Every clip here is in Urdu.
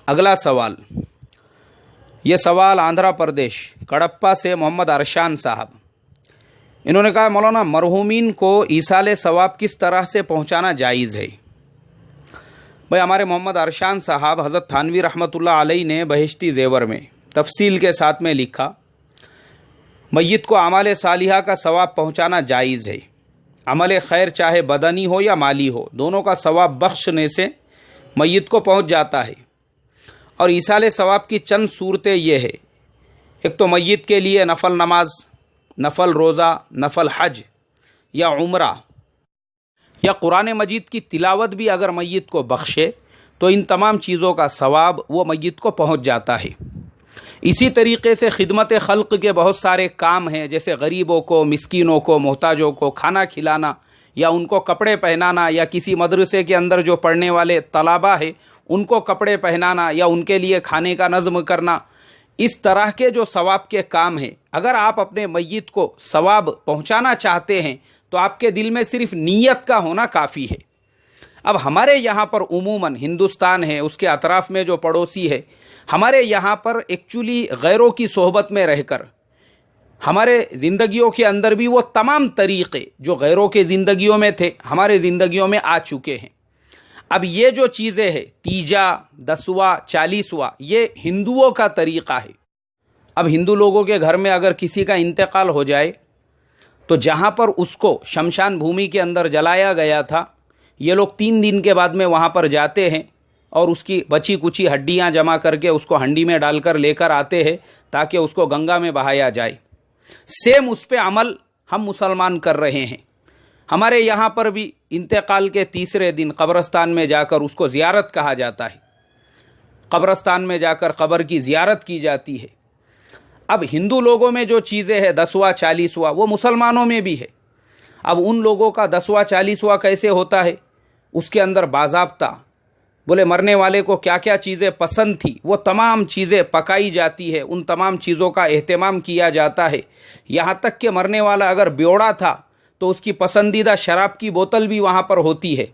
اگلا سوال، یہ سوال آندھرا پردیش کڑپا سے محمد ارشان صاحب، انہوں نے کہا مولانا مرحومین کو ایصال ثواب کس طرح سے پہنچانا جائز ہے؟ بھائی ہمارے محمد ارشان صاحب حضرت تھانوی رحمۃ اللہ علیہ نے بہشتی زیور میں تفصیل کے ساتھ میں لکھا، میت کو اعمال صالحہ کا ثواب پہنچانا جائز ہے۔ عمل خیر چاہے بدنی ہو یا مالی ہو، دونوں کا ثواب بخشنے سے میت کو پہنچ جاتا ہے۔ اور ایصال ثواب کی چند صورتیں یہ ہے، ایک تو میت کے لیے نفل نماز، نفل روزہ، نفل حج یا عمرہ یا قرآن مجید کی تلاوت بھی اگر میت کو بخشے تو ان تمام چیزوں کا ثواب وہ میت کو پہنچ جاتا ہے۔ اسی طریقے سے خدمت خلق کے بہت سارے کام ہیں، جیسے غریبوں کو، مسکینوں کو، محتاجوں کو کھانا کھلانا یا ان کو کپڑے پہنانا، یا کسی مدرسے کے اندر جو پڑھنے والے طلباء ہیں ان کو کپڑے پہنانا یا ان کے لیے کھانے کا نظم کرنا، اس طرح کے جو ثواب کے کام ہیں، اگر آپ اپنے میت کو ثواب پہنچانا چاہتے ہیں تو آپ کے دل میں صرف نیت کا ہونا کافی ہے۔ اب ہمارے یہاں پر عموماً ہندوستان ہے، اس کے اطراف میں جو پڑوسی ہے، ہمارے یہاں پر ایکچولی غیروں کی صحبت میں رہ کر ہمارے زندگیوں کے اندر بھی وہ تمام طریقے جو غیروں کے زندگیوں میں تھے ہمارے زندگیوں میں آ چکے ہیں۔ اب یہ جو چیزیں ہیں، تیجا، دسواں، چالیسواں، یہ ہندوؤں کا طریقہ ہے۔ اب ہندو لوگوں کے گھر میں اگر کسی کا انتقال ہو جائے تو جہاں پر اس کو شمشان بھومی کے اندر جلایا گیا تھا، یہ لوگ 3 دن کے بعد میں وہاں پر جاتے ہیں اور اس کی بچی کچی ہڈیاں جمع کر کے اس کو ہنڈی میں ڈال کر لے کر آتے ہیں تاکہ اس کو گنگا میں بہایا جائے۔ سیم اس پہ عمل ہم مسلمان کر رہے ہیں۔ ہمارے یہاں پر بھی انتقال کے تیسرے دن قبرستان میں جا کر اس کو زیارت کہا جاتا ہے، قبرستان میں جا کر قبر کی زیارت کی جاتی ہے۔ اب ہندو لوگوں میں جو چیزیں ہیں 10واں 40واں، وہ مسلمانوں میں بھی ہے۔ اب ان لوگوں کا 10واں 40واں کیسے ہوتا ہے، اس کے اندر باضابطہ بولے مرنے والے کو کیا کیا چیزیں پسند تھی وہ تمام چیزیں پکائی جاتی ہے، ان تمام چیزوں کا اہتمام کیا جاتا ہے۔ یہاں تک کہ مرنے والا اگر بیوڑا تھا تو اس کی پسندیدہ شراب کی بوتل بھی وہاں پر ہوتی ہے،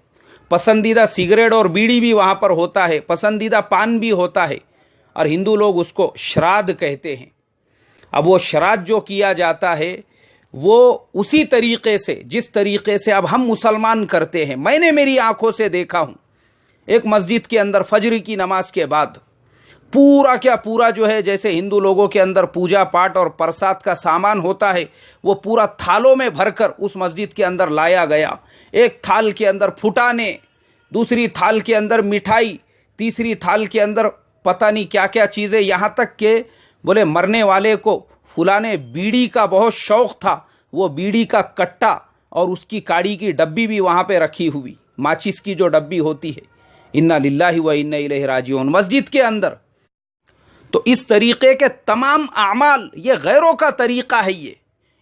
پسندیدہ سگریٹ اور بیڑی بھی وہاں پر ہوتا ہے، پسندیدہ پان بھی ہوتا ہے، اور ہندو لوگ اس کو شراد کہتے ہیں۔ اب وہ شراد جو کیا جاتا ہے وہ اسی طریقے سے جس طریقے سے اب ہم مسلمان کرتے ہیں۔ میں نے میری آنکھوں سے دیکھا ہوں، ایک مسجد کے اندر فجر کی نماز کے بعد پورا کیا پورا جو ہے، جیسے ہندو لوگوں کے اندر پوجا پاٹ اور پرساد کا سامان ہوتا ہے، وہ پورا تھالوں میں بھر کر اس مسجد کے اندر لایا گیا۔ ایک تھال کے اندر پھٹانے، دوسری تھال کے اندر مٹھائی، تیسری تھال کے اندر پتہ نہیں کیا کیا چیزیں، یہاں تک کہ بولے مرنے والے کو فلانے بیڑی کا بہت شوق تھا، وہ بیڑی کا کٹا اور اس کی کاڑی کی ڈبی بھی وہاں پہ رکھی ہوئی، ماچس کی جو ڈبی ہوتی ہے، انا للہ و انا الیہ راجعون، مسجد کے اندر۔ تو اس طریقے کے تمام اعمال یہ غیروں کا طریقہ ہے۔ یہ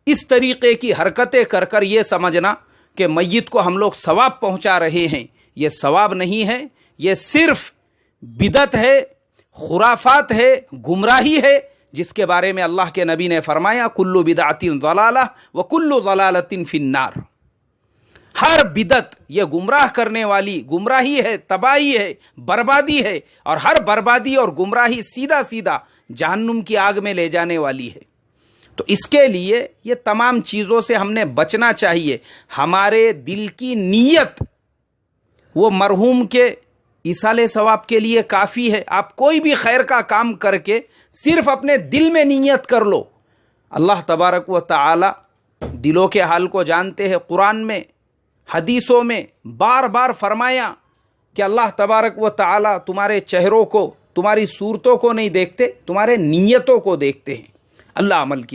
اس طریقے کی حرکتیں کر کر یہ سمجھنا کہ میت کو ہم لوگ ثواب پہنچا رہے ہیں، یہ ثواب نہیں ہے، یہ صرف بدعت ہے، خرافات ہے، گمراہی ہے، جس کے بارے میں اللہ کے نبی نے فرمایا کل بدعت ضلالہ وکل ضلالۃ فی النار۔ ہر بدعت یہ گمراہ کرنے والی گمراہی ہے، تباہی ہے، بربادی ہے، اور ہر بربادی اور گمراہی سیدھا سیدھا جہنم کی آگ میں لے جانے والی ہے۔ تو اس کے لیے یہ تمام چیزوں سے ہم نے بچنا چاہیے۔ ہمارے دل کی نیت وہ مرحوم کے ایصال ثواب کے لیے کافی ہے۔ آپ کوئی بھی خیر کا کام کر کے صرف اپنے دل میں نیت کر لو، اللہ تبارک و تعالی دلوں کے حال کو جانتے ہیں۔ قرآن میں، حدیثوں میں بار بار فرمایا کہ اللہ تبارک و تعالی تمہارے چہروں کو، تمہاری صورتوں کو نہیں دیکھتے، تمہارے نیتوں کو دیکھتے ہیں۔ اللہ عمل کی